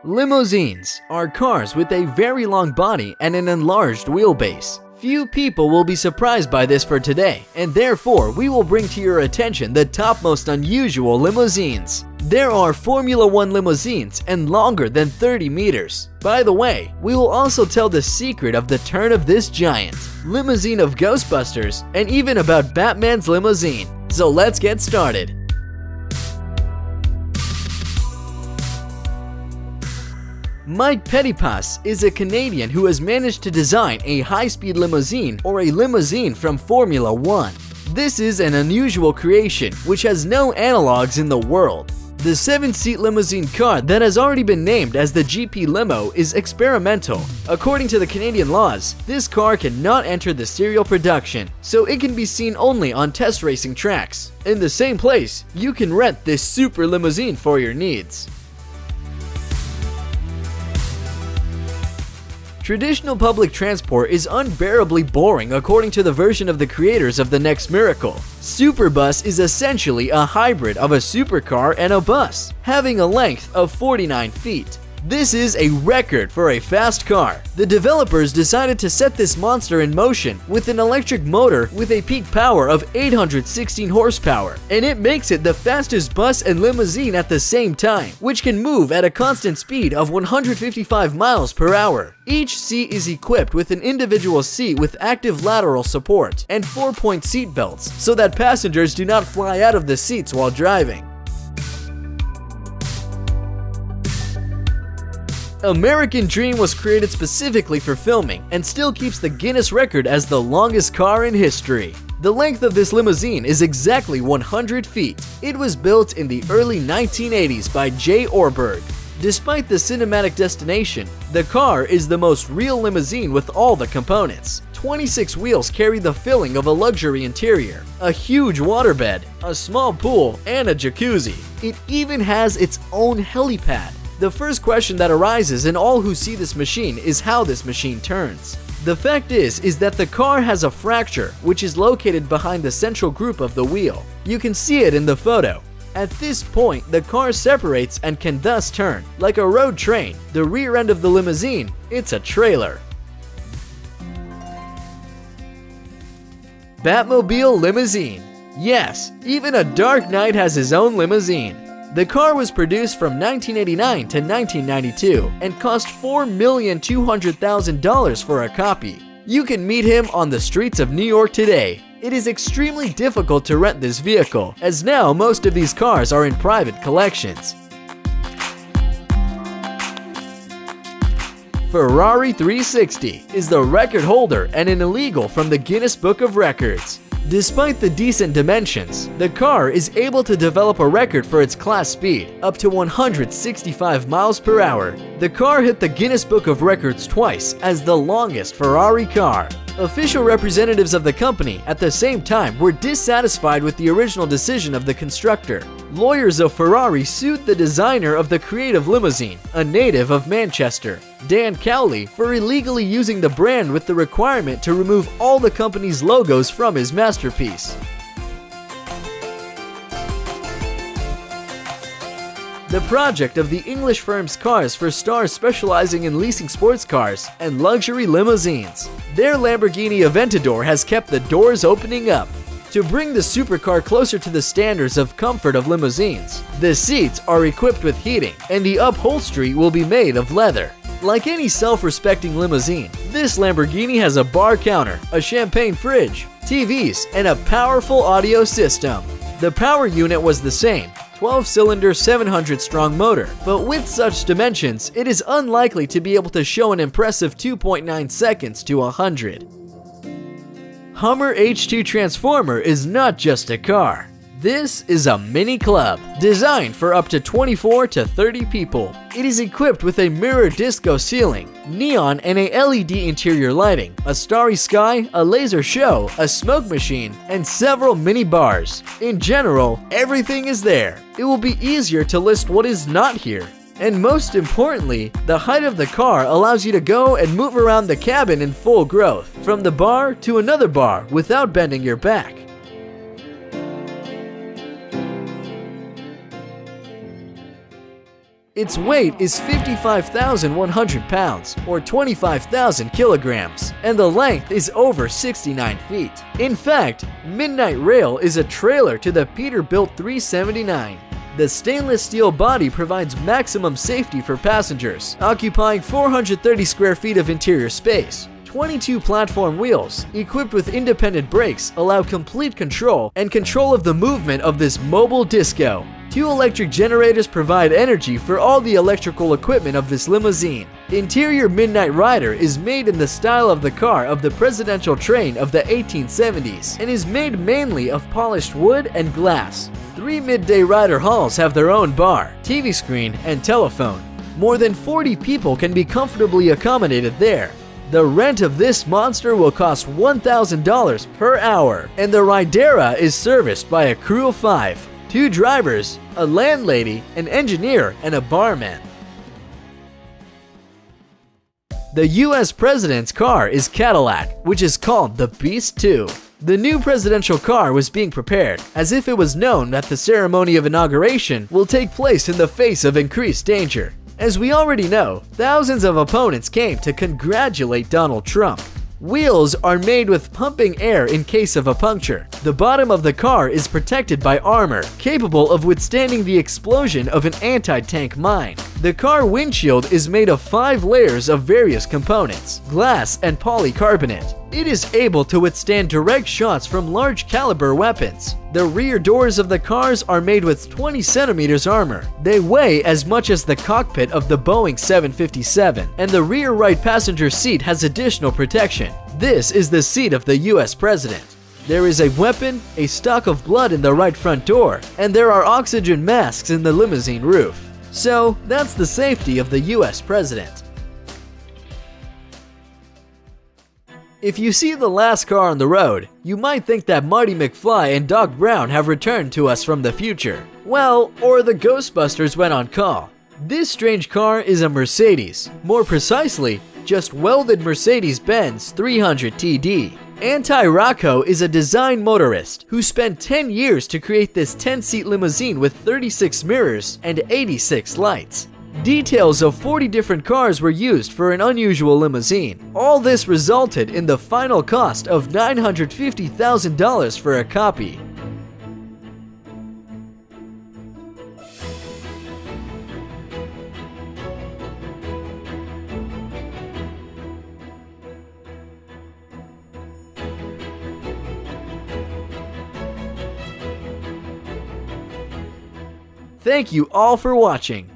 Limousines are cars with a very long body and an enlarged wheelbase. Few people will be surprised by this for today, and therefore we will bring to your attention the top most unusual limousines. There are Formula One limousines and longer than 30 meters. By the way, we will also tell the secret of the turn of this giant, limousine of Ghostbusters, and even about Batman's limousine. So let's get started. Mike Petipas is a Canadian who has managed to design a high-speed limousine or a limousine from Formula One. This is an unusual creation which has no analogs in the world. The 7-seat limousine car that has already been named as the GP Limo is experimental. According to the Canadian laws, this car cannot enter the serial production, so it can be seen only on test racing tracks. In the same place, you can rent this super limousine for your needs. Traditional public transport is unbearably boring according to the version of the creators of The Next Miracle. Superbus is essentially a hybrid of a supercar and a bus, having a length of 49 feet. This is a record for a fast car. The developers decided to set this monster in motion with an electric motor with a peak power of 816 horsepower, and it makes it the fastest bus and limousine at the same time, which can move at a constant speed of 155 miles per hour. Each seat is equipped with an individual seat with active lateral support and 4-point seat belts so that passengers do not fly out of the seats while driving. American Dream was created specifically for filming and still keeps the Guinness record as the longest car in history. The length of this limousine is exactly 100 feet. It was built in the early 1980s by J. Orberg. Despite the cinematic destination, the car is the most real limousine with all the components. 26 wheels carry the filling of a luxury interior, a huge waterbed, a small pool, and a jacuzzi. It even has its own helipad. The first question that arises in all who see this machine is how this machine turns. The fact is that the car has a fracture which is located behind the central group of the wheel. You can see it in the photo. At this point, the car separates and can thus turn. Like a road train, the rear end of the limousine, it's a trailer. Batmobile Limousine. Yes, even a Dark Knight has his own limousine. The car was produced from 1989 to 1992 and cost $4,200,000 for a copy. You can meet him on the streets of New York today. It is extremely difficult to rent this vehicle, as now most of these cars are in private collections. Ferrari 360 is the record holder and an illegal from the Guinness Book of Records. Despite the decent dimensions, the car is able to develop a record for its class speed, up to 165 miles per hour. The car hit the Guinness Book of Records twice as the longest Ferrari car. Official representatives of the company at the same time were dissatisfied with the original decision of the constructor. Lawyers of Ferrari sued the designer of the creative limousine, a native of Manchester, Dan Cowley, for illegally using the brand with the requirement to remove all the company's logos from his masterpiece. The project of the English firm's Cars for Stars specializing in leasing sports cars and luxury limousines. Their Lamborghini Aventador has kept the doors opening up. To bring the supercar closer to the standards of comfort of limousines, the seats are equipped with heating and the upholstery will be made of leather. Like any self-respecting limousine, this Lamborghini has a bar counter, a champagne fridge, TVs, and a powerful audio system. The power unit was the same, 12-cylinder 700-strong motor, but with such dimensions, it is unlikely to be able to show an impressive 2.9 seconds to 100. Hummer H2 Transformer is not just a car. This is a mini club, designed for up to 24 to 30 people. It is equipped with a mirror disco ceiling, neon and a LED interior lighting, a starry sky, a laser show, a smoke machine, and several mini bars. In general, everything is there. It will be easier to list what is not here. And most importantly, the height of the car allows you to go and move around the cabin in full growth, from the bar to another bar without bending your back. Its weight is 55,100 pounds, or 25,000 kilograms, and the length is over 69 feet. In fact, Midnight Rail is a trailer to the Peterbilt 379. The stainless steel body provides maximum safety for passengers, occupying 430 square feet of interior space. 22 platform wheels, equipped with independent brakes, allow complete control of the movement of this mobile disco. 2 electric generators provide energy for all the electrical equipment of this limousine. Interior Midnight Rider is made in the style of the car of the presidential train of the 1870s and is made mainly of polished wood and glass. 3 Midday Rider halls have their own bar, TV screen, and telephone. More than 40 people can be comfortably accommodated there. The rent of this monster will cost $1,000 per hour, and the Ridera is serviced by a crew of 5, 2 drivers, a landlady, an engineer, and a barman. The US President's car is Cadillac, which is called the Beast 2. The new presidential car was being prepared, as if it was known that the ceremony of inauguration will take place in the face of increased danger. As we already know, thousands of opponents came to congratulate Donald Trump. Wheels are made with pumping air in case of a puncture. The bottom of the car is protected by armor, capable of withstanding the explosion of an anti-tank mine. The car windshield is made of 5 layers of various components, glass and polycarbonate. It is able to withstand direct shots from large caliber weapons. The rear doors of the cars are made with 20 centimeters armor. They weigh as much as the cockpit of the Boeing 757, and the rear right passenger seat has additional protection. This is the seat of the US President. There is a weapon, a stock of blood in the right front door, and there are oxygen masks in the limousine roof. So, that's the safety of the US President. If you see the last car on the road, you might think that Marty McFly and Doc Brown have returned to us from the future. Well, or the Ghostbusters went on call. This strange car is a Mercedes, more precisely, just welded Mercedes-Benz 300 TD. Anti-Rocco is a design motorist who spent 10 years to create this 10-seat limousine with 36 mirrors and 86 lights. Details of 40 different cars were used for an unusual limousine. All this resulted in the final cost of $950,000 for a copy. Thank you all for watching.